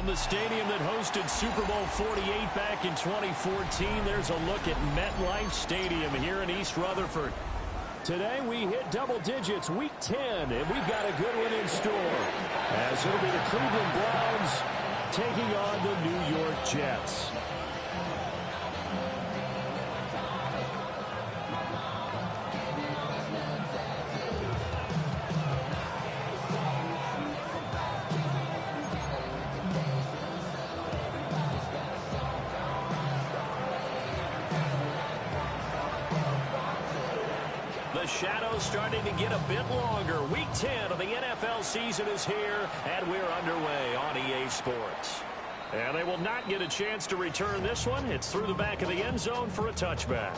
From the stadium that hosted Super Bowl 48 back in 2014, there's a look at MetLife Stadium here in East Rutherford. Today we hit double digits, week 10, and we've got a good one in store. As it'll be the Cleveland Browns taking on the New York Jets. The shadow's starting to get a bit longer. Week 10 of the NFL season is here, and we're underway on EA Sports. And they will not get a chance to return this one. It's through the back of the end zone for a touchback.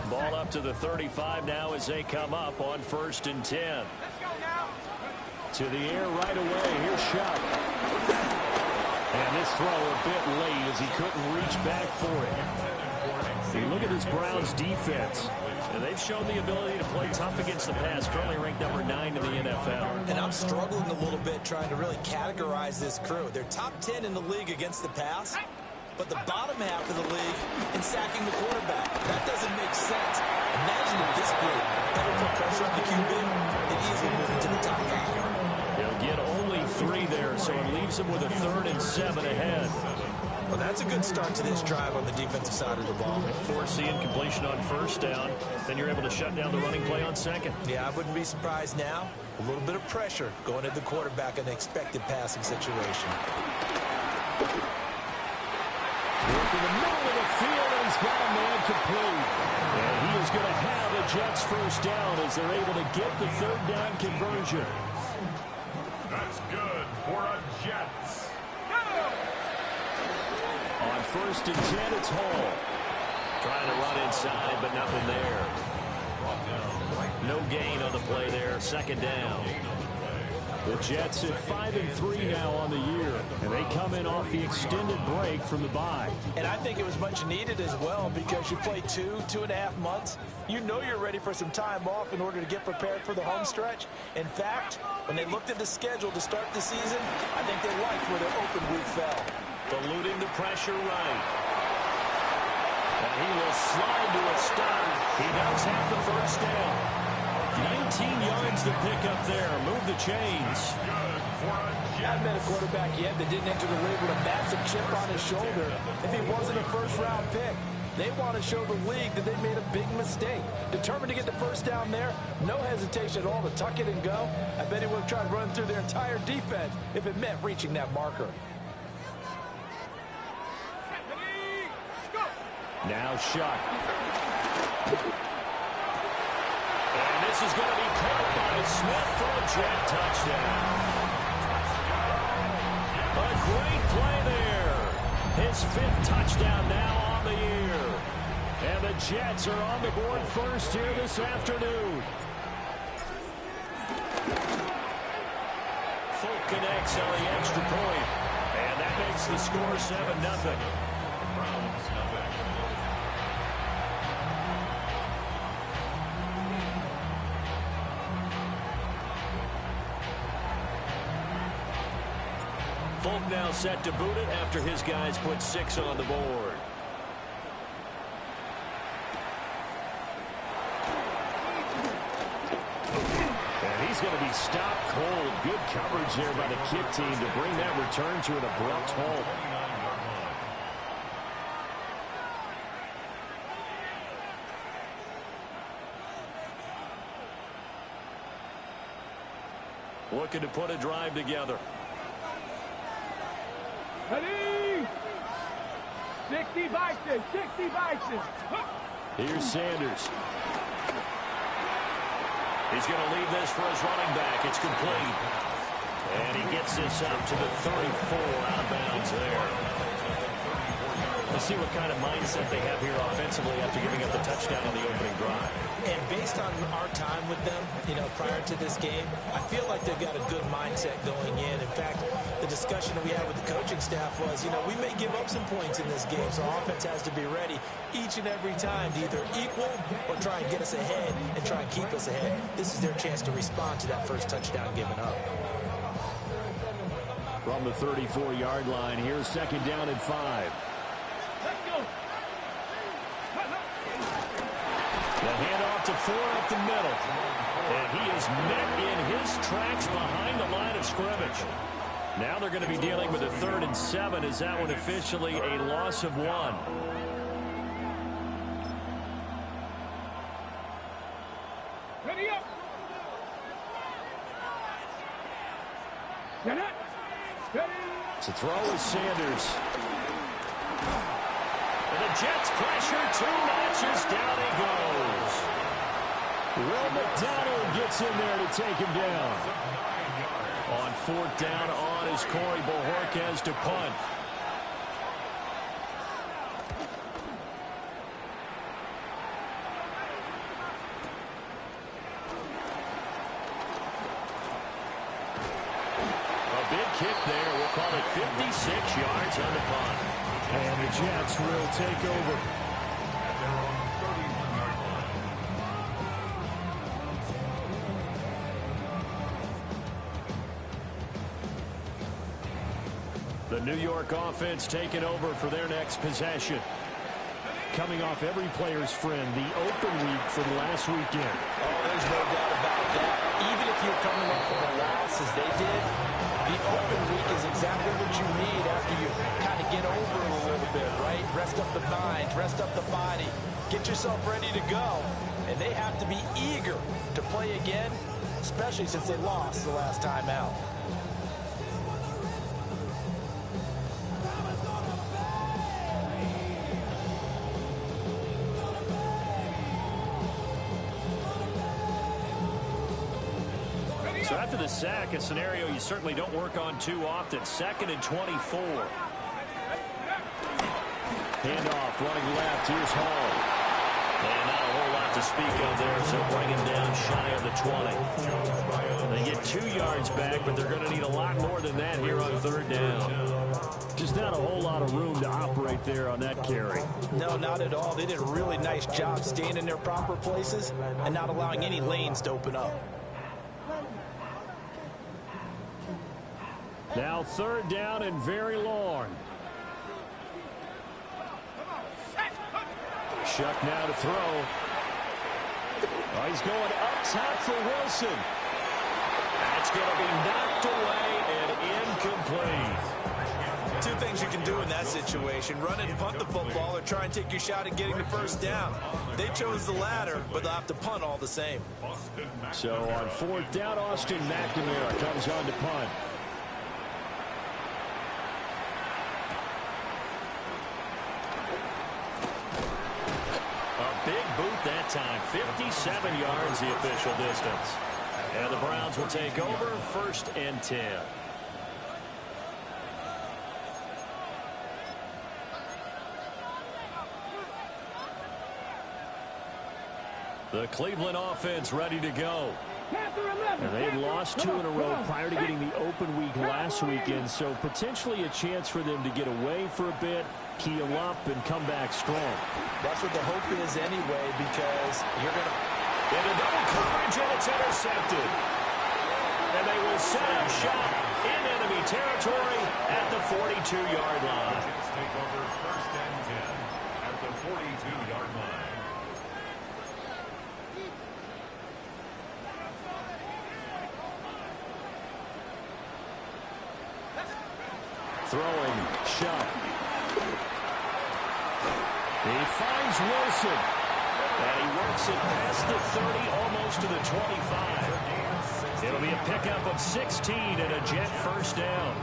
Ball up to the 35 now as they come up on 1st and 10. Let's go now. To the air right away. Here's Shuck. And this throw a bit late as he couldn't reach back for it. You look at this Browns defense. And they've shown the ability to play tough against the pass. Currently ranked number 9 in the NFL. And I'm struggling a little bit trying to really categorize this crew. They're top 10 in the league against the pass, but the bottom half of the league in sacking the quarterback. That doesn't make sense. Imagine if this group ever put pressure on the QB, it easily move into the top 5. He'll get only 3 there, so it leaves him with a 3rd and 7 ahead. Well, that's a good start to this drive on the defensive side of the ball. Force the incompletion on 1st down. Then you're able to shut down the running play on 2nd. Yeah, I wouldn't be surprised now. A little bit of pressure going at the quarterback in the expected passing situation. Work in the middle of the field, and he's got a man complete. And he is going to have the Jets 1st down as they're able to get the 3rd down conversion. That's good for a Jets. On 1st and 10, it's Hall. Trying to run inside, but nothing there. No gain on the play there. 2nd down. The Jets at 5-3 now on the year, and they come in off the extended break from the bye. And I think it was much needed as well because you play 2.5 months. You know you're ready for some time off in order to get prepared for the home stretch. In fact, when they looked at the schedule to start the season, I think they liked where their open week fell. Eluding the pressure right. And he will slide to a start. He does have the 1st down. 19 yards to pick up there. Move the chains. I haven't met a quarterback yet that didn't enter the league with a massive chip on his shoulder if he wasn't a 1st-round pick. They want to show the league that they made a big mistake. Determined to get the 1st down there, no hesitation at all to tuck it and go. I bet he would have tried running through their entire defense if it meant reaching that marker. Now Shuck. And this is going to be caught by Smith for a Jet touchdown. A great play there. His 5th touchdown now on the year. And the Jets are on the board 1st here this afternoon. Folk connects on the extra point. And that makes the score 7-0. Folk now set to boot it after his guys put 6 on the board. And he's going to be stopped cold. Good coverage there by the kick team to bring that return to an abrupt halt. Looking to put a drive together. Ready? 60 Vikings, 60 Vikings. Here's Sanders. He's going to leave this for his running back. It's complete. And he gets this up to the 34 out of bounds there. Let's see what kind of mindset they have here offensively after giving up the touchdown on the opening drive. And based on our time with them, prior to this game, I feel like they've got a good mindset going in. In fact, the discussion that we had with the coaching staff was, we may give up some points in this game, so our offense has to be ready each and every time to either equal or try and get us ahead and try and keep us ahead. This is their chance to respond to that first touchdown given up. From the 34-yard line, here's second down and 5. Let's go. The handoff to Ford up the middle. And he is met in his tracks behind the line of scrimmage. Now they're going to be dealing with a 3rd and 7. Is that one officially a loss of 1? Ready up. Get it. To throw is Sanders. And the Jets pressure 2 notches. Down he goes. Will McDonald gets in there to take him down. On 4th down on is Corey Bojorquez to punt. Kick there. We'll call it 56 yards on the punt. And the Jets will take over. The New York offense taking over for their next possession. Coming off every player's friend, the open week from last weekend. Oh, there's no doubt about that. Even if you're coming off of a loss as they did, the open week is exactly what you need after you kind of get over it a little bit, right? Rest up the mind, rest up the body, get yourself ready to go. And they have to be eager to play again, especially since they lost the last time out. So after the sack, a scenario you certainly don't work on too often. 2nd and 24. Handoff running left. Here's Hall. And not a whole lot to speak of there, so bring him down shy of the 20. They get 2 yards back, but they're going to need a lot more than that here on 3rd down. Just not a whole lot of room to operate there on that carry. No, not at all. They did a really nice job staying in their proper places and not allowing any lanes to open up. Now 3rd down and very long. Shuck now to throw. Oh, he's going up top for Wilson. That's going to be knocked away and incomplete. 2 things you can do in that situation: run and punt the football, or try and take your shot at getting the 1st down. They chose the latter, but they'll have to punt all the same. So on 4th down, Austin McNamara comes on to punt. Big boot that time. 57 yards the official distance. And the Browns will take over 1st and 10. The Cleveland offense ready to go. And they had lost 2 in a row prior to getting the open week last weekend, so potentially a chance for them to get away for a bit, heal up, and come back strong. That's what the hope is anyway, because you're going to... Into double coverage, and it's intercepted. And they will set up shop in enemy territory at the 42-yard line. Take over 1st and 10 at the 42-yard line. Throwing, Shuck. He finds Wilson. And he works it past the 30, almost to the 25. It'll be a pickup of 16 and a Jet 1st down.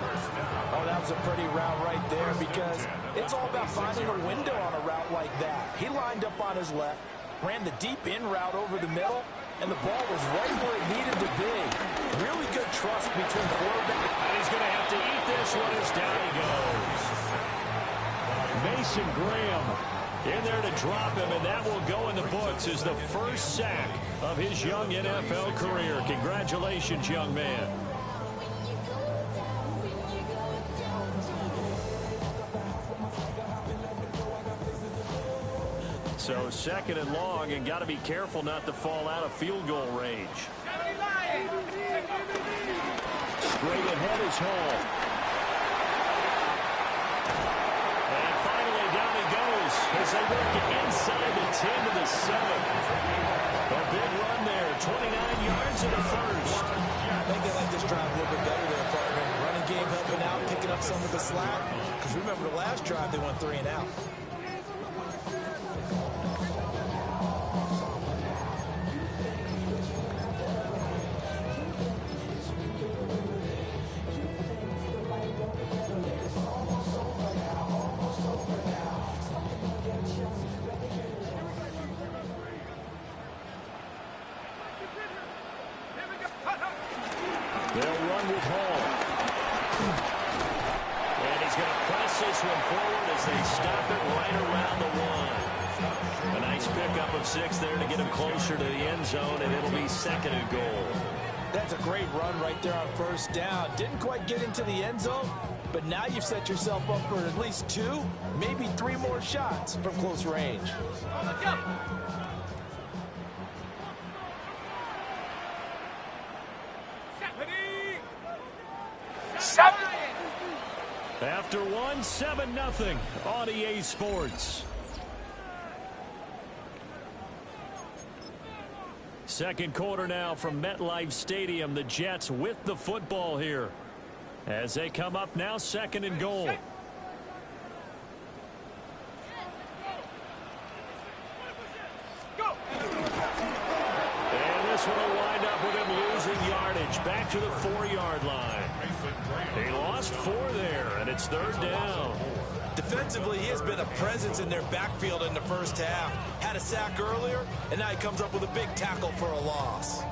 Oh, that was a pretty route right there, because it's all about finding a window on a route like that. He lined up on his left, ran the deep in route over the middle, and the ball was right where it needed to be. Really good trust between quarterback. And he's going to have to eat this one as down he goes. Mason Graham in there to drop him, and that will go in the books as the first sack of his young NFL career. Congratulations, young man. So second and long, and got to be careful not to fall out of field goal range. Straight ahead is Hall. And finally down he goes as they work it inside the 10 to the 7. A big run there, 29 yards in the first. I think they like this drive a little bit better there, partner. Running game helping out, picking up some of the slack. Because remember the last drive, they went 3 and out. They'll run with Hall. And he's going to press this one forward as they stop it right around the 1. A nice pickup of 6 there to get him closer to the end zone, and it'll be second and goal. That's a great run right there on first down. Didn't quite get into the end zone, but now you've set yourself up for at least 2, maybe 3 more shots from close range. Let's go. After 1, 7-0 on EA Sports. Second quarter now from MetLife Stadium. The Jets with the football here as they come up now second and goal. And this one will wind up with him losing yardage back to the 4-yard line. They lost 4 there, and it's third down. Defensively, he has been a presence in their backfield in the first half. Had a sack earlier, and now he comes up with a big tackle for a loss.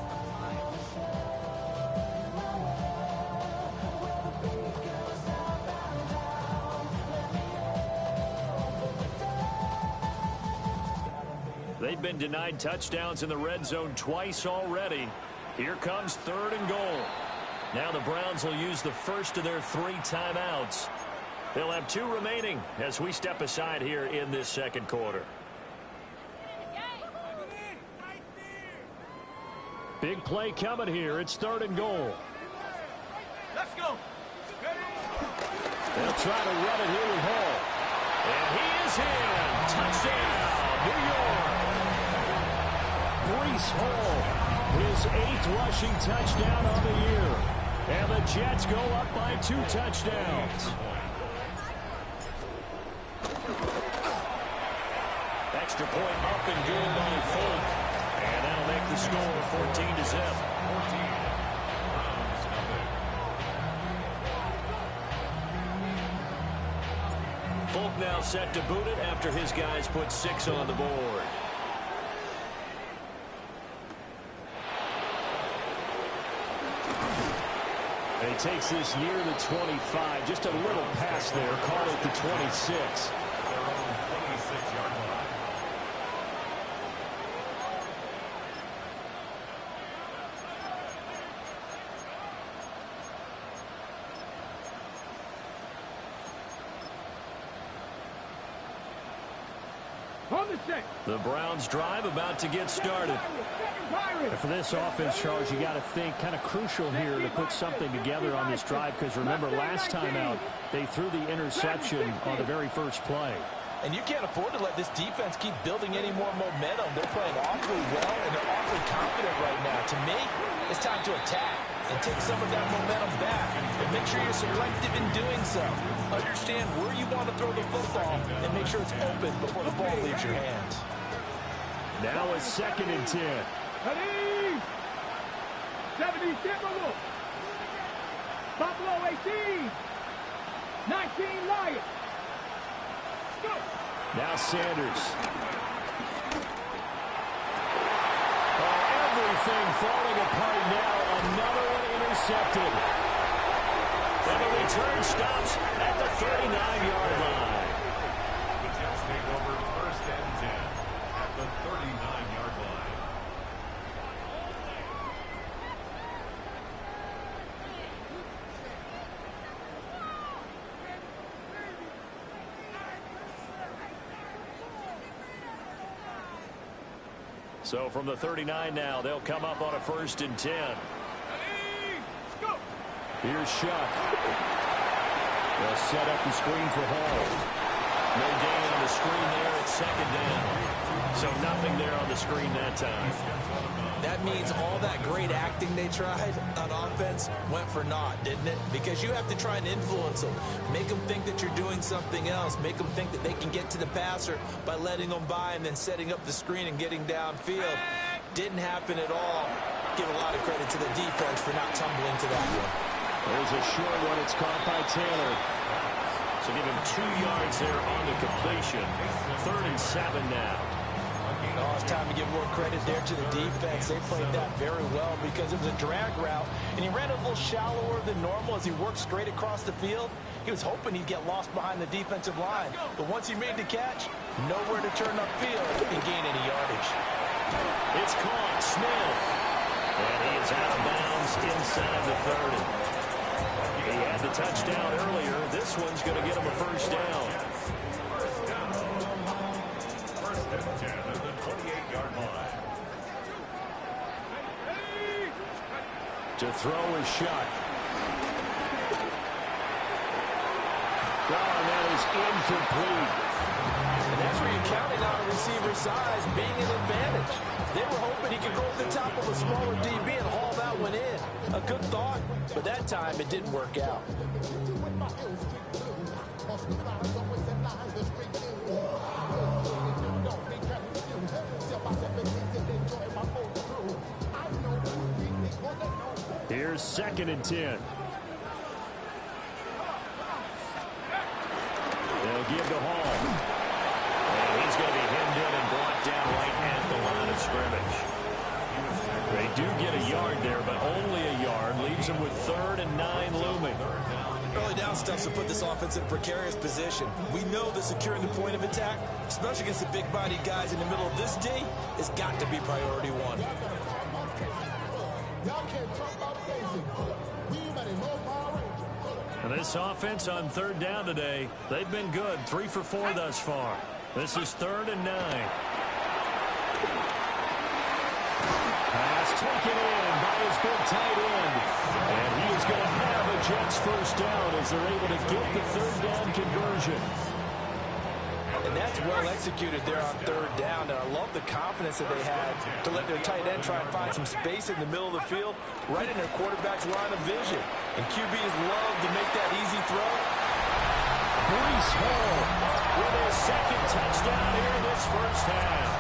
They've been denied touchdowns in the red zone twice already. Here comes third and goal. Now the Browns will use the first of their 3 timeouts. They'll have 2 remaining as we step aside here in this second quarter. Big play coming here. It's third and goal. Let's go. They'll try to run it here with Hall. And he is in. Touchdown, New York. Breece Hall, his 8th rushing touchdown of the year. And the Jets go up by 2 touchdowns. Extra point up and good by Folk. And that'll make the score 14-0. Folk now set to boot it after his guys put 6 on the board. And he takes this near the 25. Just a little pass there. Call it the 26. The Browns drive about to get started. And for this offense, Charles, you got to think kind of crucial here to put something together on this drive, because remember last time out they threw the interception on the very first play. And you can't afford to let this defense keep building any more momentum. They're playing awfully well, and they're awfully confident right now. To me, it's time to attack and take some of that momentum back. And make sure you're selective in doing so. Understand where you want to throw the football and make sure it's open before the ball leaves your hands. Now it's second and 10. 70, Buffalo 18, 19 Lions. Go. Now Sanders. Everything falling apart now. Another one intercepted. And the return stops at the 39-yard line. So from the 39 now, they'll come up on a 1st and 10. Here's Shuck. They'll set up the screen for Hall. No gain on the screen there. It's 2nd down. So nothing there on the screen that time. That means all that great acting they tried on offense went for naught, didn't it? Because you have to try and influence them. Make them think that you're doing something else. Make them think that they can get to the passer by letting them by and then setting up the screen and getting downfield. Didn't happen at all. Give a lot of credit to the defense for not tumbling to that one. There's a short one. It's caught by Taylor. So give him 2 yards there on the completion. 3rd and 7 now. Oh, it's time to give more credit there to the defense. They played that very well because it was a drag route, and he ran a little shallower than normal as he worked straight across the field. He was hoping he'd get lost behind the defensive line, but once he made the catch, nowhere to turn upfield and gain any yardage. It's caught. Smith. And he is out of bounds inside the 30. He had the touchdown earlier. This one's going to get him a 1st down. To throw is Shuck. Oh, and that is incomplete. And that's where you're counting on a receiver's size being an advantage. They were hoping he could go over the top of a smaller DB and haul that one in. A good thought, but that time it didn't work out. Here's 2nd and 10. They'll give to Hall. And he's going to be hemmed in and brought down right at the line of scrimmage. They do get a yard there, but only a yard. Leaves them with 3rd and 9 looming. Early down stuff to put this offense in a precarious position. We know that securing the point of attack, especially against the big-bodied guys in the middle of this D, has got to be priority one. And this offense on 3rd down today, they've been good. 3 for 4 thus far. This is 3rd and 9. Pass taken in by his big tight end. And he is going to have a Jets 1st down as they're able to get the 3rd down conversion. And that's well executed there on 3rd down. And I love the confidence that they had to let their tight end try and find some space in the middle of the field, right in their quarterback's line of vision. And QBs love to make that easy throw. Breece Hall with his 2nd touchdown here in this 1st half.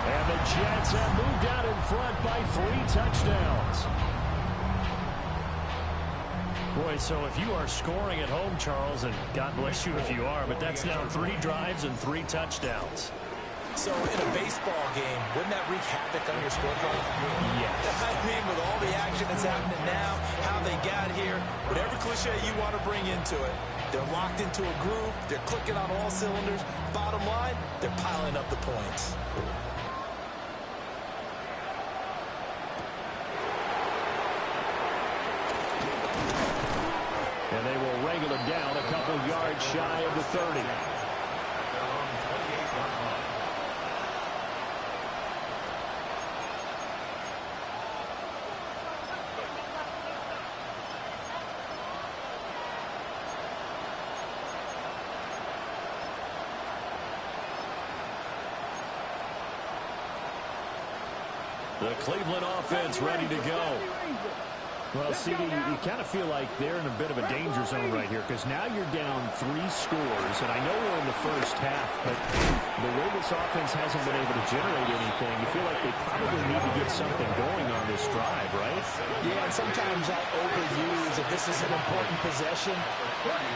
And the Jets have moved out in front by 3 touchdowns. Boy, so if you are scoring at home, Charles, and God bless you if you are, but that's now 3 drives and 3 touchdowns. So in a baseball game, wouldn't that wreak havoc on your scorecard? Yes. I mean, with all the action that's happening now, how they got here, whatever cliche you want to bring into it, they're locked into a groove, they're clicking on all cylinders. Bottom line, they're piling up the points. And they will wrangle him down a couple yards shy of the 30. The Cleveland offense ready to go. Well, CD, you kind of feel like they're in a bit of a danger zone right here because now you're down 3 scores, and I know we're in the 1st half, but the way this offense hasn't been able to generate anything, you feel like they probably need to get something going on this drive, right? Yeah, and sometimes I overuse that this is an important possession,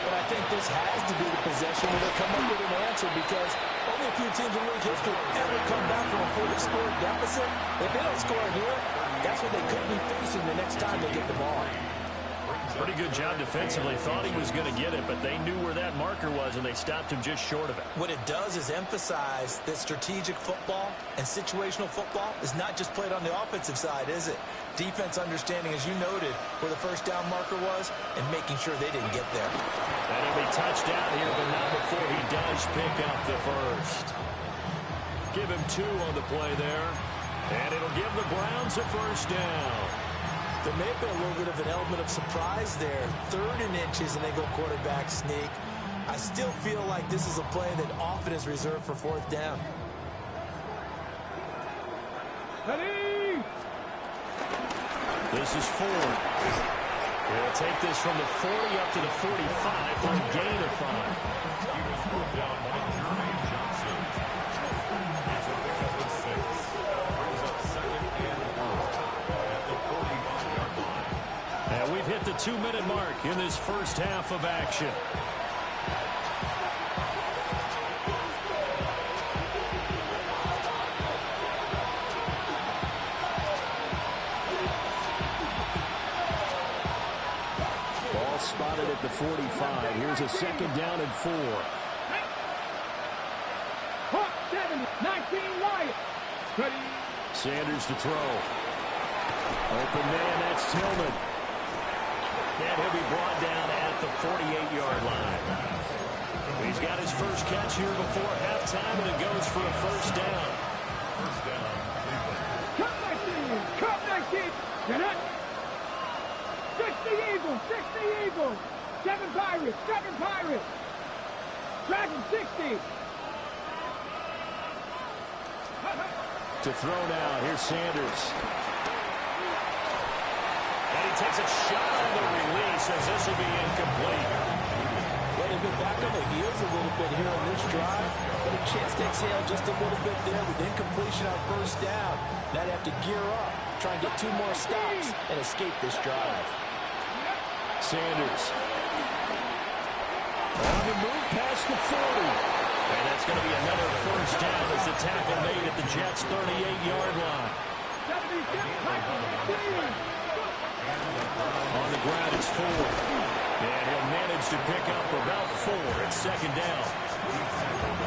but I think this has to be the possession where they come up with an answer because only a few teams in league history ever come back from a fully scored deficit. If they don't score here, that's what they could be facing the next time they get the ball. Pretty good job defensively. Thought he was going to get it, but they knew where that marker was, and they stopped him just short of it. What it does is emphasize that strategic football and situational football is not just played on the offensive side, is it? Defense understanding, as you noted, where the 1st down marker was and making sure they didn't get there. And he'll be touched down here, but not before he does pick up the 1st. Give him 2 on the play there. And it'll give the Browns a first down. There may have been a little bit of an element of surprise there. 3rd and inches, and they go quarterback sneak. I still feel like this is a play that often is reserved for 4th down. Ready? This is Ford. He'll take this from the 40 up to the 45 for a gain of 5. He was brought down by Jermaine Johnson. He's a pickup of 6. Brings up 2nd and 4 at the 41-yard line. And we've hit the 2-minute mark in this first half of action. Ball spotted at the 45. Here's a 2nd down and 4. Hawk 7, 19 Wyatt. Ready? Sanders to throw. Open man, that's Tillman. And he'll be brought down at the 48-yard line. He's got his first catch here before halftime, and it goes for a first down. First down, Cleveland. Cut 19. Cut 19. Get it? 60 Eagles. 60 Eagles. 7 Pirates. 7 Pirates. Dragon 60. To throw now, here's Sanders. And he takes a shot on the release as this will be incomplete. Well, they've been back on the heels a little bit here on this drive, but a chance to exhale just a little bit there with incompletion on first down. Now they have to gear up, try and get 2 more stops, and escape this drive. Sanders. On the move past the 40. And that's going to be another first down as the tackle made at the Jets' 38-yard line. 76 Pirates. On the ground, it's Ford. And he'll manage to pick up about 4 at 2nd down.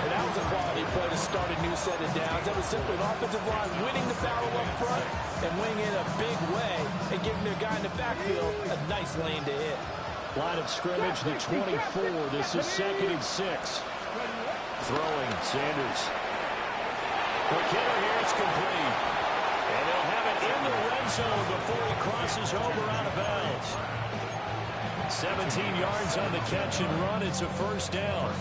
And that was a quality play to start a new set of downs. That was simply an offensive line winning the battle up front and winning in a big way and giving their guy in the backfield a nice lane to hit. Line of scrimmage, the 24. This is 2nd and 6. Throwing, Sanders. Quick hitter here, it's complete. And they'll have it in the red zone before he crosses over out of bounds. 17 yards on the catch and run. It's a first down.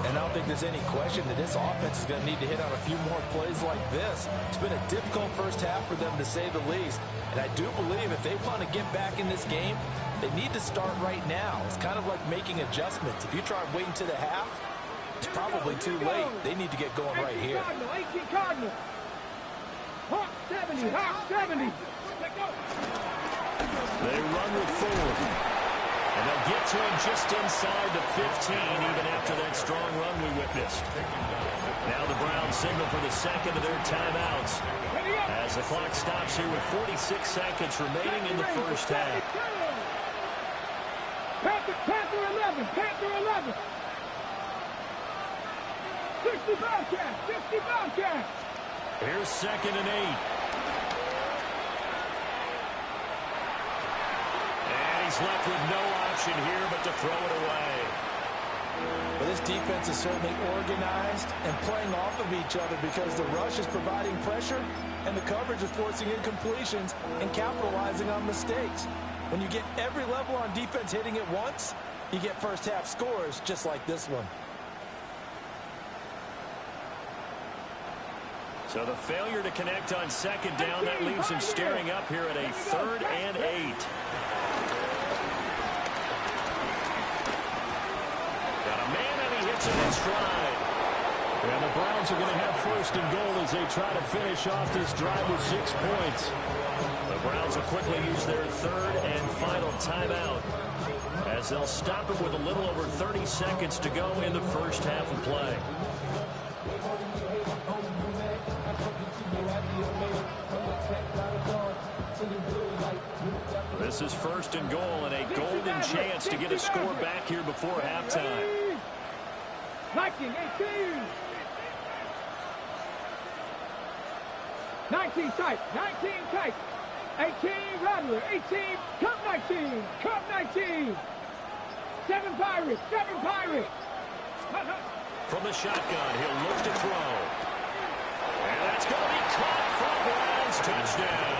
And I don't think there's any question that this offense is going to need to hit on a few more plays like this. It's been a difficult first half for them, to say the least. And I do believe if they want to get back in this game, they need to start right now. It's kind of like making adjustments. If you try waiting to the half, it's probably too late. They need to get going right here. 18 Cardinal. Hawk 70. Hawk 70. They run with Ford. And they'll get to him just inside the 15, even after that strong run we witnessed. Now the Browns signal for the 2nd of their timeouts as the clock stops here with 46 seconds remaining in the first half. Panther 11. Panther 11. 60 Bobcats. 60 Bobcats. Here's 2nd and 8. And he's left with no option here but to throw it away. Well, this defense is certainly organized and playing off of each other because the rush is providing pressure and the coverage is forcing incompletions and capitalizing on mistakes. When you get every level on defense hitting at once, you get first half scores just like this one. So the failure to connect on 2nd down, that leaves him staring up here at a 3rd and 8. Got a man and he hits it in stride. And the Browns are going to have 1st and goal as they try to finish off this drive with 6 points. The Browns will quickly use their 3rd and final timeout as they'll stop it with a little over 30 seconds to go in the first half of play. This is 1st and goal and a golden chance to get a score back here before halftime. 19, 18. 19 tight, 19 tight. 18 Rattler, 18, Cup 19, Cup 19. 7 Pirates, 7 Pirates. From the shotgun, he'll look to throw. And that's going to be caught from touchdown.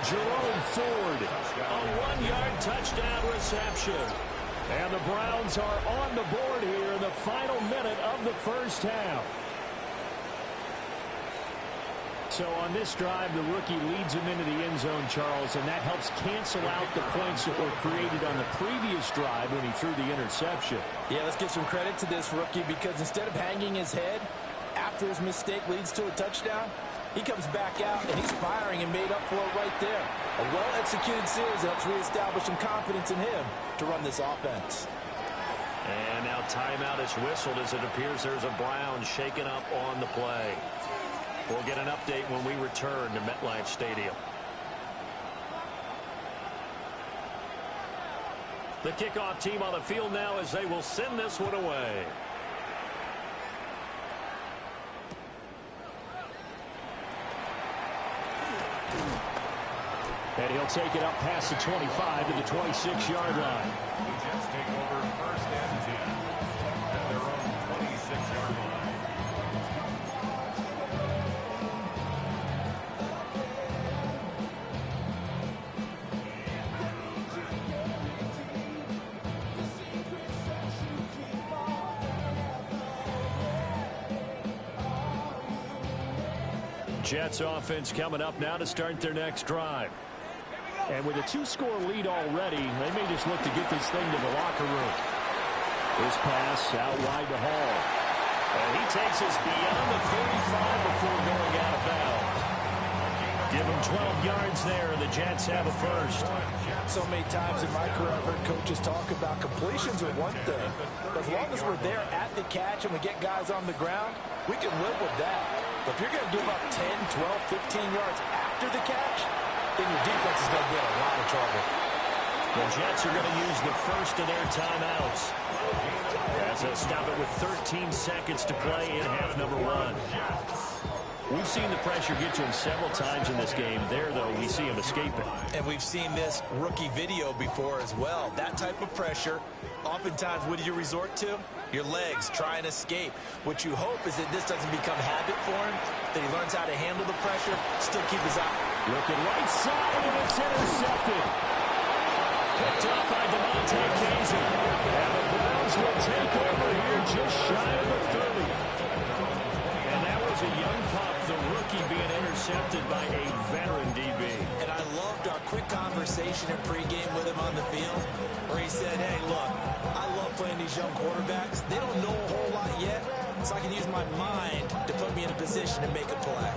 Jerome Ford, a 1-yard touchdown reception. And the Browns are on the board here in the final minute of the first half. So on this drive, the rookie leads him into the end zone, Charles, and that helps cancel out the points that were created on the previous drive when he threw the interception. Yeah, let's give some credit to this rookie because instead of hanging his head after his mistake leads to a touchdown, he comes back out and he's firing and made up for it right there. A well-executed series helps reestablish some confidence in him to run this offense. And now timeout is whistled as it appears there's a Brown shaken up on the play. We'll get an update when we return to MetLife Stadium. The kickoff team on the field now as they will send this one away. And he'll take it up past the 25 to the 26-yard line. The Jets take over 1st and 10 at their own 26-yard line. Jets offense coming up now to start their next drive. And with a 2-score lead already, they may just look to get this thing to the locker room. This pass out wide to Hall. And he takes us beyond the 35 before going out of bounds. Give him 12 yards there, and the Jets have a first. So many times in my career, I've heard coaches talk about completions are one thing. But as long as we're there at the catch and we get guys on the ground, we can live with that. But if you're going to give up 10, 12, 15 yards after the catch, then your defense is going to be in a lot of trouble. The Jets are going to use the first of their timeouts as they'll stop it with 13 seconds to play in half number 1. We've seen the pressure get to him several times in this game. There, though, we see him escaping. And we've seen this rookie video before as well. That type of pressure, oftentimes, what do you resort to? Your legs, try and escape. What you hope is that this doesn't become habit for him, that he learns how to handle the pressure, still keep his eye. Looking right side, and it's intercepted. Picked up by DeMonte Kaiser. And the Browns will take over here just shy of the 30. And that was a young pup, the rookie being intercepted by a veteran DB. And I loved our quick conversation in pregame with him on the field, where he said, hey, look, I love playing these young quarterbacks. They don't know a whole lot yet, so I can use my mind to put me in a position to make a play.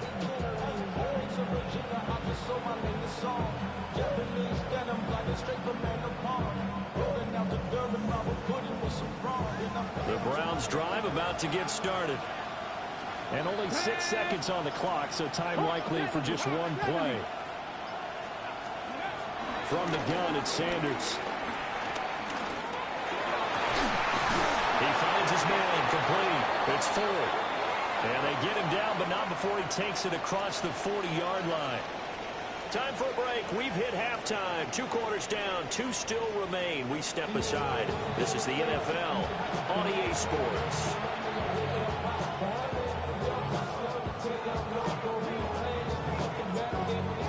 The Browns drive about to get started. And only 6 seconds on the clock, so time likely for just one play. From the gun, it's Sanders. He finds his man, complete. It's Ford. And they get him down, but not before he takes it across the 40-yard line. Time for a break. We've hit halftime. 2 quarters down. 2 still remain. We step aside. This is the NFL on EA Sports.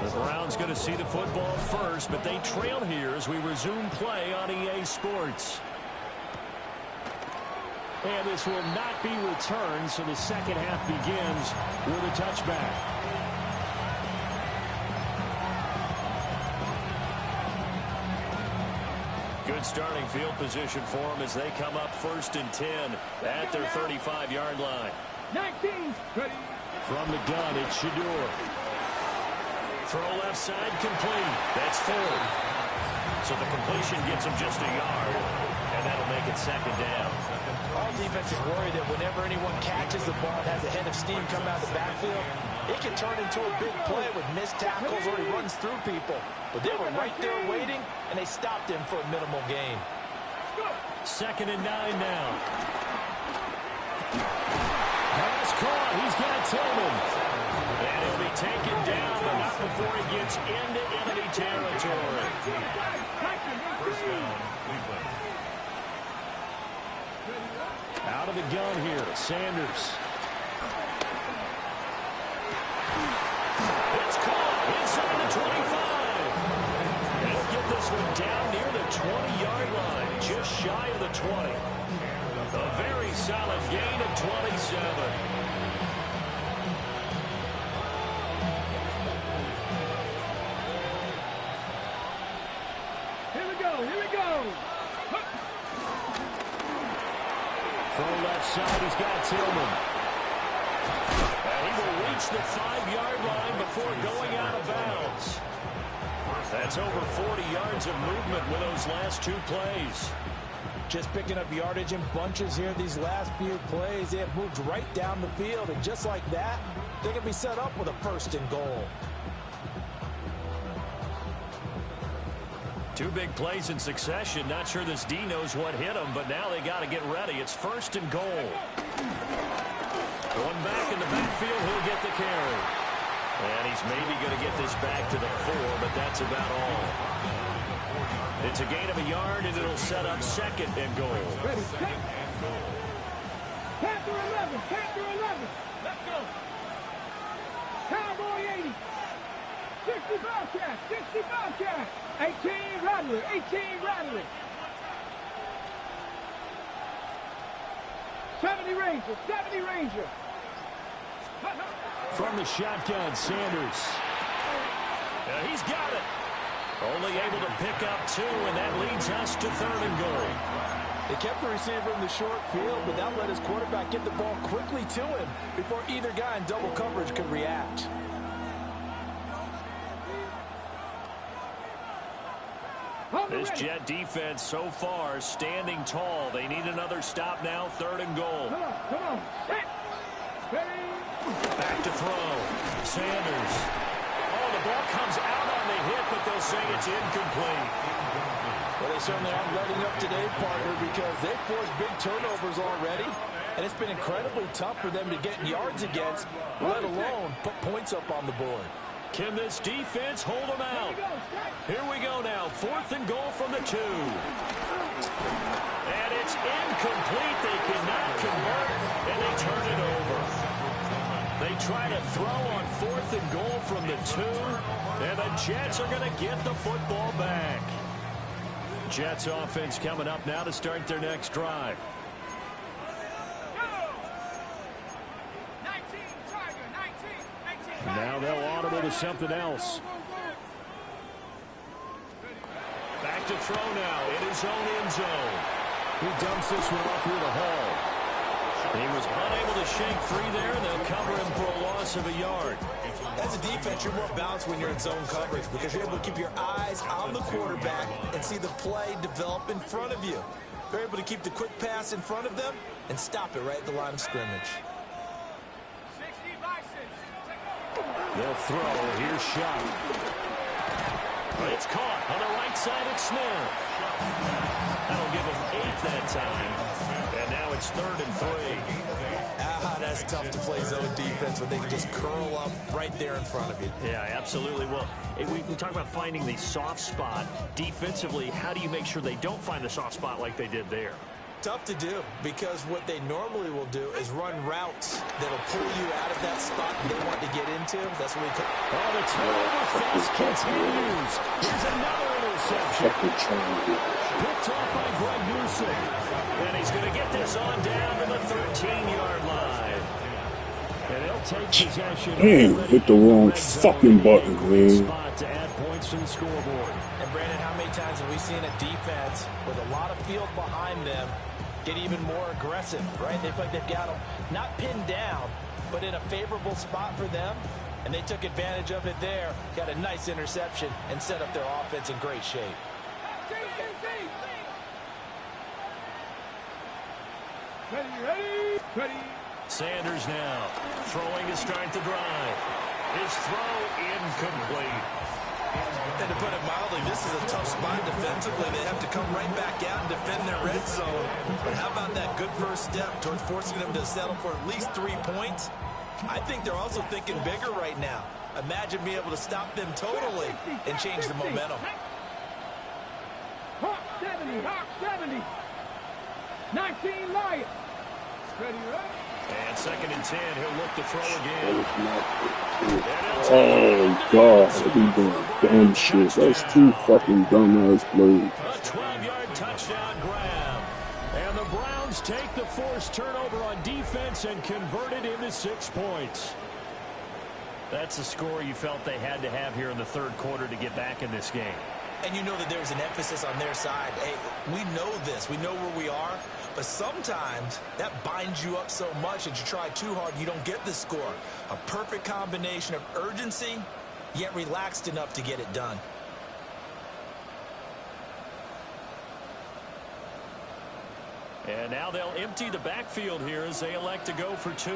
The Browns going to see the football first, but they trail here as we resume play on EA Sports. And this will not be returned, so the second half begins with a touchback. Good starting field position for them as they come up 1st and 10 at their 35-yard line. 19, ready. From the gun, it's Shador. Throw left side, complete. That's Ford. So the completion gets him just a yard, and that'll make it 2nd down. All defenses worry that whenever anyone catches the ball and has a head of steam come out of the backfield, it can turn into a big play with missed tackles or he runs through people. But they were right there waiting, and they stopped him for a minimal gain. 2nd and 9 now. Pass caught. He's got Tillman. And he'll be taken down, but not before he gets into enemy territory. First down, Cleveland. Out of the gun here, Sanders. solid gain of 27. Here we go. From left side, he's got Tillman. And he will reach the 5-yard line before going out of bounds. That's over 40 yards of movement with those last 2 plays. Just picking up yardage in bunches here these last few plays. They have moved right down the field, and just like that, they're going to be set up with a 1st and goal. 2 big plays in succession. Not sure this D knows what hit him, but now they got to get ready. It's 1st and goal. Going back in the backfield, he'll get the carry. And he's maybe going to get this back to the 4, but that's about all. It's a gain of a yard, and it'll set up 2nd and goal. Ready, set. Panther 11. Let's go. Cowboy 80. 60 Bobcat. 18 Rattler. 70 Ranger. From the shotgun, Sanders. He's got it. Only able to pick up 2, and that leads us to 3rd and goal. They kept the receiver in the short field, but that let his quarterback get the ball quickly to him before either guy in double coverage could react. This Jet defense so far standing tall. They need another stop now. 3rd and goal. Come on. Set. Ready. Back to throw. Sanders. Oh, the ball comes out on the hit, but they'll say it's incomplete. Well, they certainly aren't letting up today, partner, because they've forced big turnovers already, and it's been incredibly tough for them to get yards against, let alone put points up on the board. Can this defense hold them out? Here we go now. 4th and goal from the 2. And it's incomplete. They cannot convert, and they turn it over. They try to throw on 4th and goal from the 2, and the Jets are going to get the football back. Jets offense coming up now to start their next drive. Now they'll audible to something else. Back to throw now in his own end zone. He dumps this one off here to Hall. He was unable to shake free there, and they'll cover him for a loss of a yard. As a defense, you're more balanced when you're in zone coverage because you're able to keep your eyes on the quarterback and see the play develop in front of you. You're able to keep the quick pass in front of them and stop it right at the line of scrimmage. They'll throw. Here's Shot. It's caught on the right side at Smith. That'll give him 8 that time. And now it's 3rd and 3. That's tough to play zone defense when they can just curl up right there in front of you. Yeah, absolutely. Well, we talk about finding the soft spot. Defensively, how do you make sure they don't find the soft spot like they did there? Tough to do, because what they normally will do is run routes that'll pull you out of that spot they want to get into. That's what we call. Oh, the turnover fest continues. Here's another interception. Picked off by Greg Newsom. And he's going to get this on down to the 13-yard line. And he'll take possession. Damn, hit the wrong fucking button, man. Spot to add points to the scoreboard. And Brandon, how many times have we seen a defense with a lot of field behind them get even more aggressive, right? They feel like they've got them not pinned down, but in a favorable spot for them, and they took advantage of it there, got a nice interception, and set up their offense in great shape. Ready. Sanders now throwing to start the drive. His throw incomplete. And to put it mildly, this is a tough spot defensively. They have to come right back out and defend their red zone. But how about that good first step towards forcing them to settle for at least 3 points? I think they're also thinking bigger right now. Imagine being able to stop them totally and change the momentum. Hawk 70. 19 Lions. Ready, right? And 2nd and 10, he'll look to throw again. Oh, God. He doing dumb shit. That's 2 fucking dumbass plays. A 12-yard touchdown grab. And the Browns Browns take the forced turnover on defense and convert it into 6 points. That's a score you felt they had to have here in the third quarter to get back in this game. And you know that there's an emphasis on their side. Hey, we know this. We know where we are. But sometimes that binds you up so much that you try too hard and you don't get the score. A perfect combination of urgency, yet relaxed enough to get it done. And now they'll empty the backfield here as they elect to go for 2.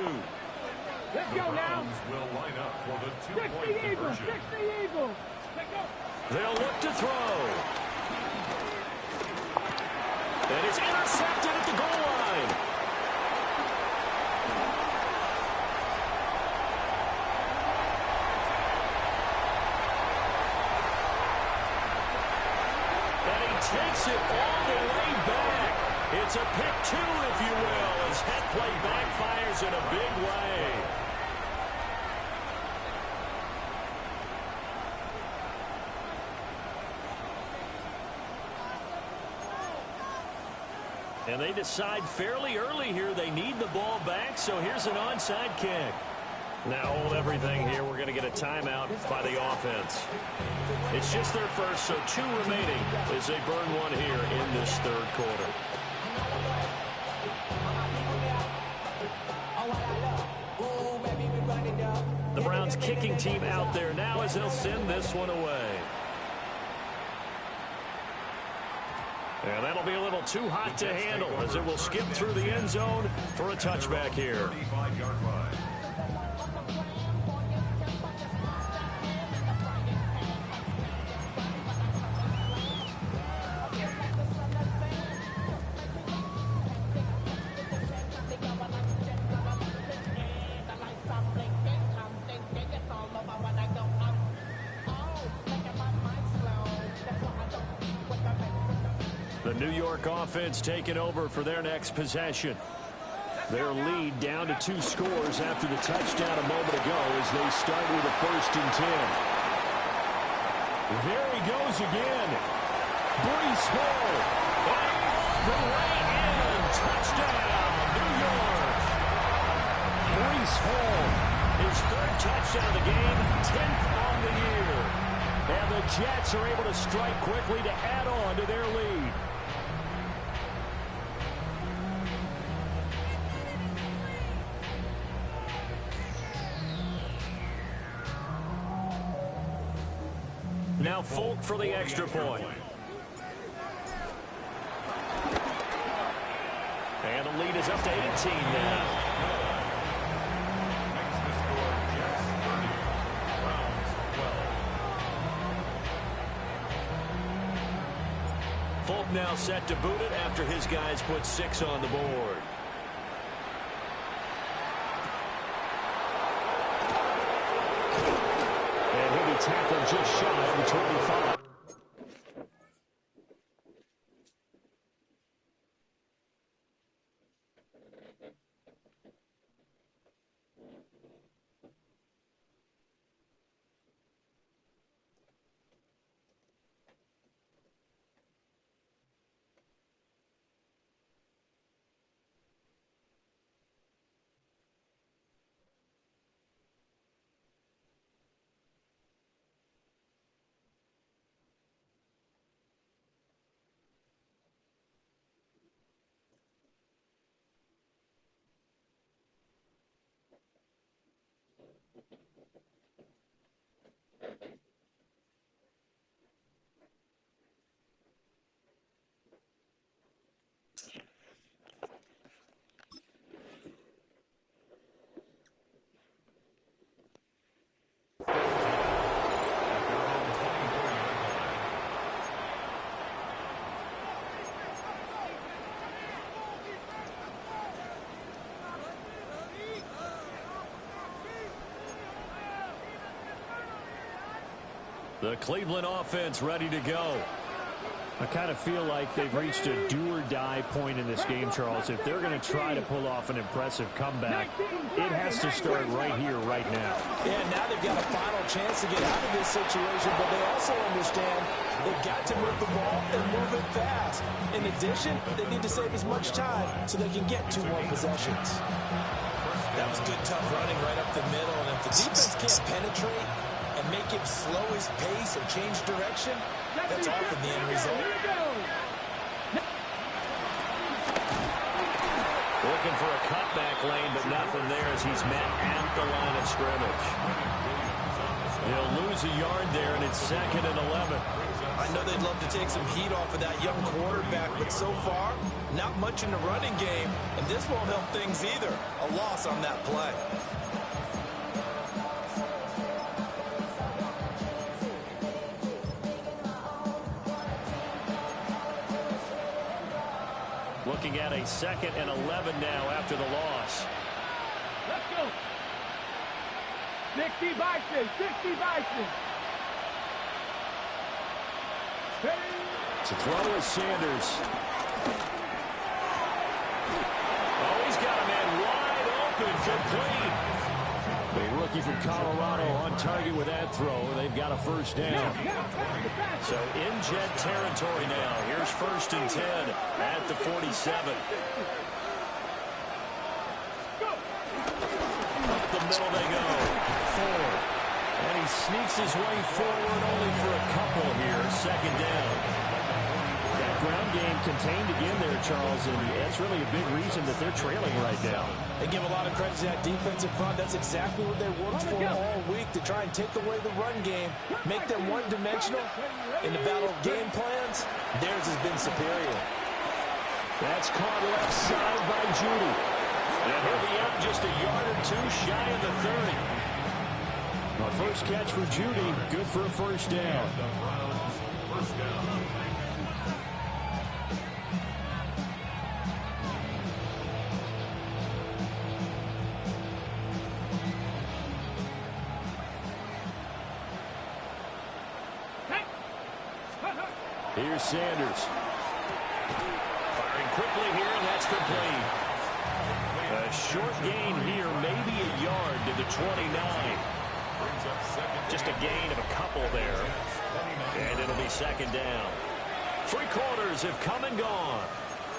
Let's go now. Will line up for the 2-point the Eagles. conversion. 6 the Eagles. Let's go. They'll look to throw. And it's intercepted at the goal line. And he takes it all the way back. It's a pick 2, if you will, as that play backfires in a big way. And they decide fairly early here they need the ball back, so here's an onside kick. Now hold everything here. We're going to get a timeout by the offense. It's just their first, so 2 remaining as they burn 1 here in this third quarter. The Browns kicking team out there now as they'll send this one away. And that'll be a little too hot to handle as it will skip through the end zone for a touchback here. 35-yard line. The New York offense taking over for their next possession. Their lead down to 2 scores after the touchdown a moment ago as they start with a 1st and 10. There he goes again. Breece Hall. The way in. Touchdown, New York. Breece Hall. His 3rd touchdown of the game, 10th on the year. And the Jets are able to strike quickly to add on to their lead. Now Folk for the extra point. And the lead is up to 18 now. Makes the score Jets 30, Browns 12. Folk now set to boot it after his guys put 6 on the board. And he'll be tackled just shy of the 25. The Cleveland offense ready to go. I kind of feel like they've reached a do-or-die point in this game, Charles. If they're going to try to pull off an impressive comeback, it has to start right here, right now. Yeah, now they've got a final chance to get out of this situation, but they also understand they've got to move the ball and move it fast. In addition, they need to save as much time so they can get 2 more possessions. That was good, tough running right up the middle, and if the defense can't penetrate and make him slow his pace or change direction, that's often the end result. Looking for a cutback lane, but nothing there as he's met at the line of scrimmage. He'll lose a yard there, and it's 2nd and 11. I know they'd love to take some heat off of that young quarterback, but so far, not much in the running game, and this won't help things either. A loss on that play. Looking at a 2nd and 11 now after the loss. Let's go. 60 Bison, 60 Bison. To throw is Sanders. Oh, he's got a man wide open, complete. The rookie from Colorado on target with that throw. They've got a first down. So in Jet territory now. Here's 1st and 10 at the 47. Up the middle they go. 4. And he sneaks his way forward only for a couple here. 2nd down. That ground game contained again there, Charles, and that's really a big reason that they're trailing right now. They give a lot of credit to that defensive front. That's exactly what they worked for all week, to try and take away the run game, make them one-dimensional. In the battle of game plans, theirs has been superior. That's caught left side by Judy. And he'll be out just a yard or 2 shy of the 30. A first catch for Judy, good for a first down. First down. Here's Sanders. Firing quickly here, and that's complete. A short gain here, maybe a yard to the 29. Just a gain of a couple there. And it'll be 2nd down. 3 quarters have come and gone.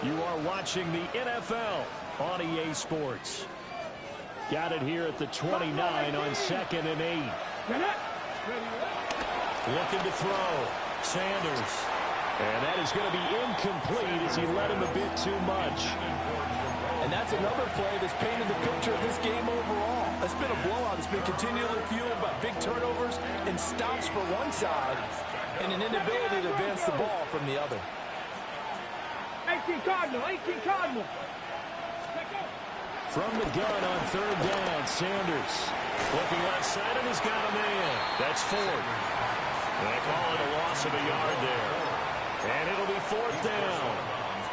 You are watching the NFL on EA Sports. Got it here at the 29 on 2nd and 8. Looking to throw. Sanders. And that is going to be incomplete as he led him a bit too much. And that's another play that's painted the picture of this game overall. It's been a blowout. It's been continually fueled by big turnovers and stops for one side and an inability to advance the ball from the other. 18 Cardinal, 18 Cardinal. From the gun on 3rd down, Sanders. Looking left side, and he's got a man. That's Ford. They call it a loss of a yard there. And it'll be 4th down.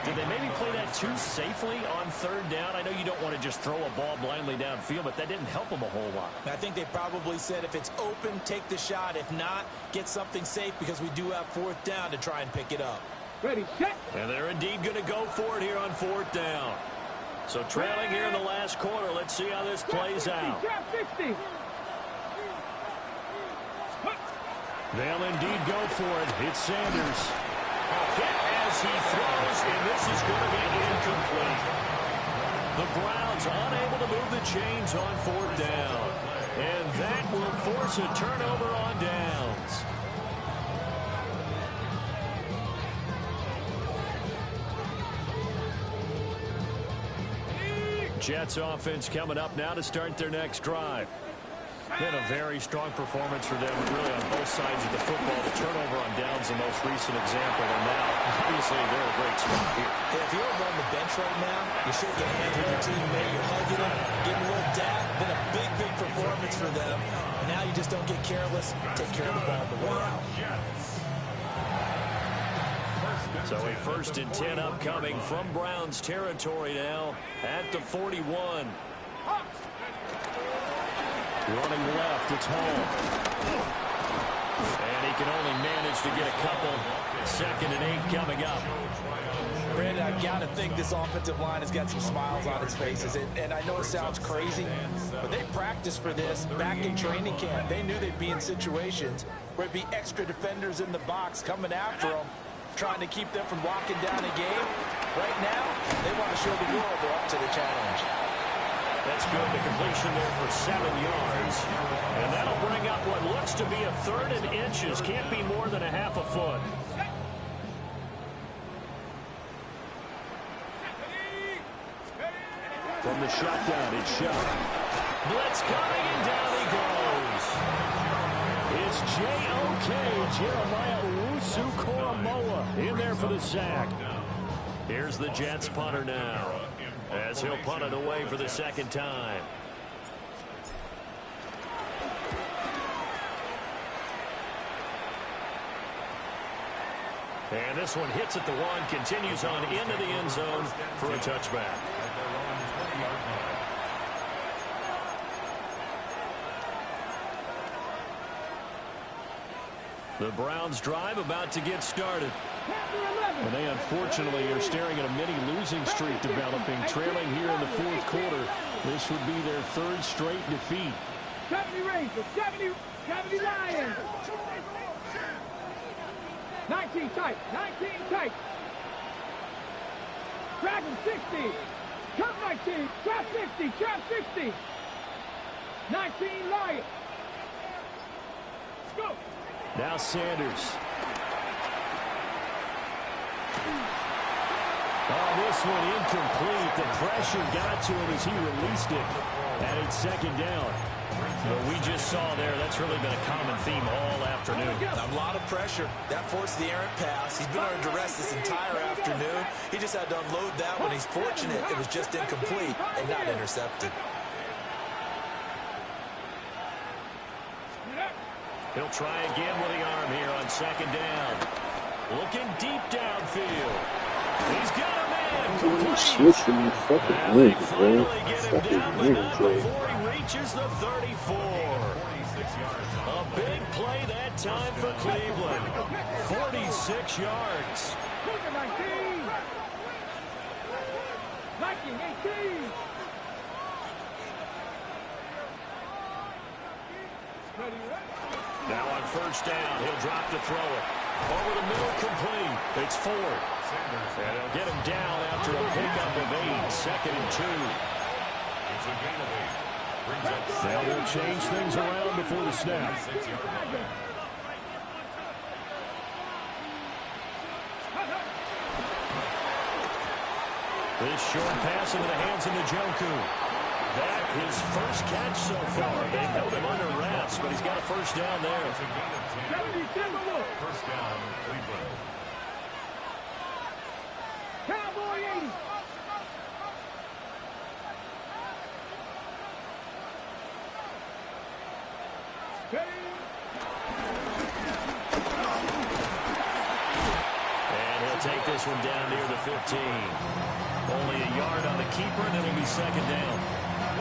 Did they maybe play that too safely on 3rd down? I know you don't want to just throw a ball blindly downfield, but that didn't help them a whole lot. I think they probably said if it's open, take the shot. If not, get something safe because we do have 4th down to try and pick it up. Ready, set. And they're indeed going to go for it here on 4th down. So trailing here in the last quarter. Let's see how this plays out. 60. They'll indeed go for it. It's Sanders. Hit as he throws, and this is going to be incomplete. The Browns unable to move the chains on 4th down. And that will force a turnover on downs. Jets offense coming up now to start their next drive. Been a very strong performance for them, really on both sides of the football. The turnover on downs, the most recent example, and now, obviously, they're a great spot here. If you're over on the bench right now, you're shaking hands with your teammate, you're hugging them, getting a little dap. Been a big, big performance for them. Now you just don't get careless. Take care of the ball on the way out. So a 1st and 10 upcoming from Browns territory now at the 41. Running left, it's Hall. And he can only manage to get a couple. 2nd and 8 coming up. Brandon, I've got to think this offensive line has got some smiles on its faces. And I know it sounds crazy, but they practiced for this back in training camp. They knew they'd be in situations where it'd be extra defenders in the box coming after them, trying to keep them from locking down a game. Right now, they want to show the world they're up to the challenge. That's good. The completion there for 7 yards. And that'll bring up what looks to be a 3rd and inches. Can't be more than a half a foot. From the shotgun, it's shot. Blitz coming, and down he goes. It's J.O.K. Jeremiah Owusu-Koramoah in there for the sack. Here's the Jets punter now, as he'll punt it away for the 2nd time. And this one hits at the 1, continues on into the end zone for a touchback. The Browns drive about to get started. And they unfortunately are staring at a mini losing streak developing, trailing here in the 4th quarter. This would be their 3rd straight defeat. 70 Rangers, 70 Lions. 19 tight, 19 tight. Dragon 60. Come 19, trap 60, trap 60. 19 Lions. Go. Now Sanders. Oh, this one incomplete. The pressure got to him as he released it. And it's 2nd down. What we just saw there, that's really been a common theme all afternoon. A lot of pressure. That forced the errant pass. He's been under duress this entire afternoon. He just had to unload that one. He's fortunate it was just incomplete and not intercepted. He'll try again with the arm here on 2nd down. Looking deep downfield. He's got a man. Switching the fucking link, bro. Fucking link, Jay. Before he reaches the 34. A big play that time for Cleveland. 46 yards. 19, 18. Now on 1st down, he'll drop to throw it. Over the middle, complete. It's Ford. And he'll get him down after a pickup of 8. 2nd and 2. It's a gain of 8. Now they'll change things around before the snap. This short pass into the hands of Njoku. That his first catch so far. They held him under wraps, but he's got a 1st down there. 1st down, Cleveland. Cowboy 80. And he'll take this one down near the 15. Only a yard on the keeper, and it'll be 2nd down.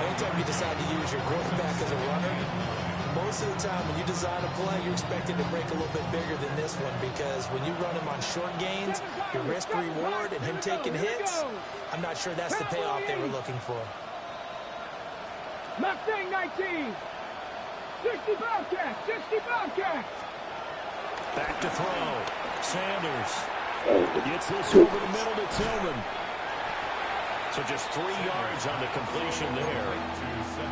Anytime you decide to use your quarterback as a runner, most of the time when you design a play, you're expected to break a little bit bigger than this one because when you run him on short gains, your risk-reward and him taking hits, I'm not sure that's the payoff they were looking for. Mustang 19. 60 Bobcats, 60 Bobcats. Back to throw. Sanders gets this over the middle to Tillman. So just 3 yards on the completion there.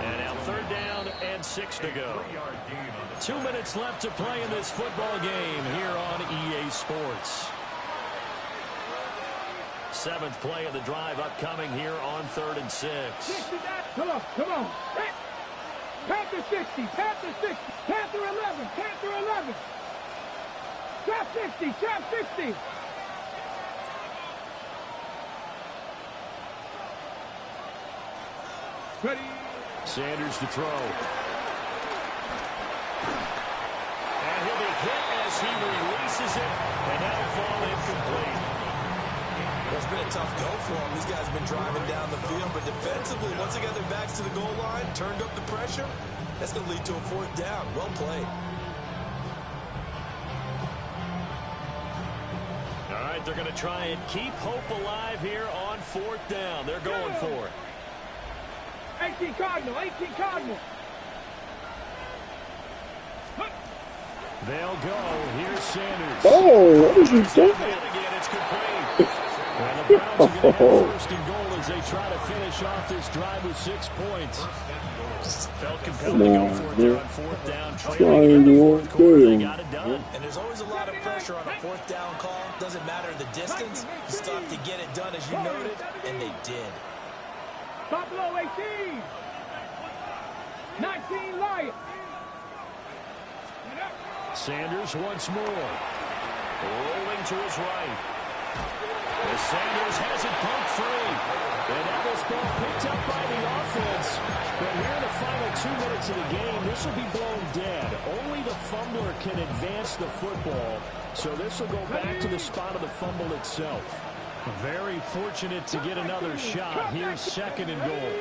And now 3rd down and 6 to go. 2 minutes left to play in this football game here on EA Sports. 7th play of the drive upcoming here on 3rd and 6. Come on, come on. Panther 60, Panther 60, Panther 11, Panther 11. Trap 60, trap 60. Ready. Sanders to throw. And he'll be hit as he releases it, and that'll fall incomplete. Well, it's been a tough go for them. These guys have been driving down the field, but defensively, once they got their backs to the goal line, turned up the pressure, that's going to lead to a 4th down. Well played. right, they're going to try and keep hope alive here on 4th down. They're going for it. 18 Cardinal, 18 Cardinal. They'll go. Here's Sanders. Oh, what was you saying? Again, it's complete. And the Browns are going to have first and goal as they try to finish off this drive with 6 points. Felt compelled to go for it there on 4th down. Trailing in the 4th quarter, they got it done. And there's always a lot of pressure on a 4th down call. Doesn't matter the distance. You still have to get it done, as you noted, and they did. Buffalo 18. 19 Lions. Sanders once more. Rolling to his right. As Sanders has it pumped free. And now this ball picked up by the offense. But here in the final 2 minutes of the game, this will be blown dead. Only the fumbler can advance the football. So this will go back to the spot of the fumble itself. Very fortunate to get another shot. Here's 2nd and goal.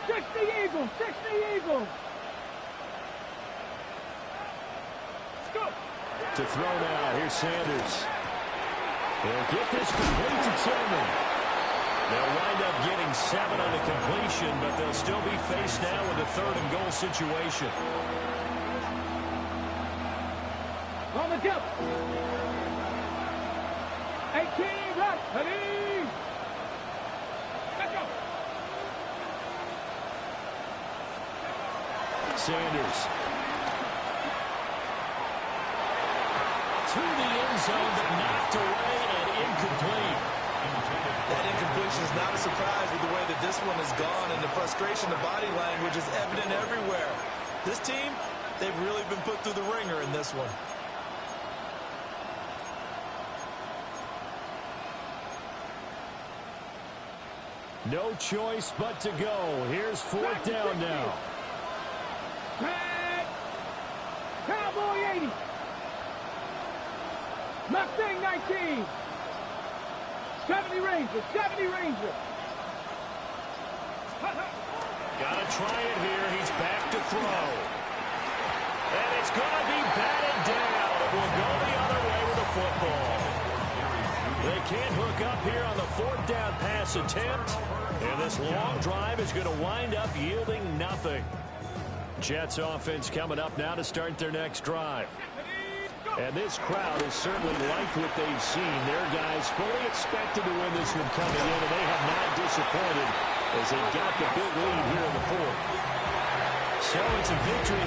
60 Eagles, 60 Eagles. To throw now, here's Sanders. They'll get this complete to Tillman. They'll wind up getting 7 on the completion, but they'll still be faced now with a 3rd and goal situation. On the jump. 18 left. Ready. Let's go. Sanders. To the end zone, but knocked away and incomplete. That incompletion is not a surprise with the way that this one has gone, and the frustration, the body language is evident everywhere. This team, they've really been put through the ringer in this one. No choice but to go. Here's 4th down now. Red. Cowboy 80. Mustang 19. 70 Ranger, 70 Ranger. Gotta try it here. He's back to throw. And it's gonna be batted down. It will go the other way with the football. They can't hook up here on the 4th down pass attempt. And this long drive is going to wind up yielding nothing. Jets offense coming up now to start their next drive. And this crowd has certainly liked what they've seen. Their guys fully expected to win this one coming in, and they have not disappointed as they got the big lead here in the 4th. So it's a victory here.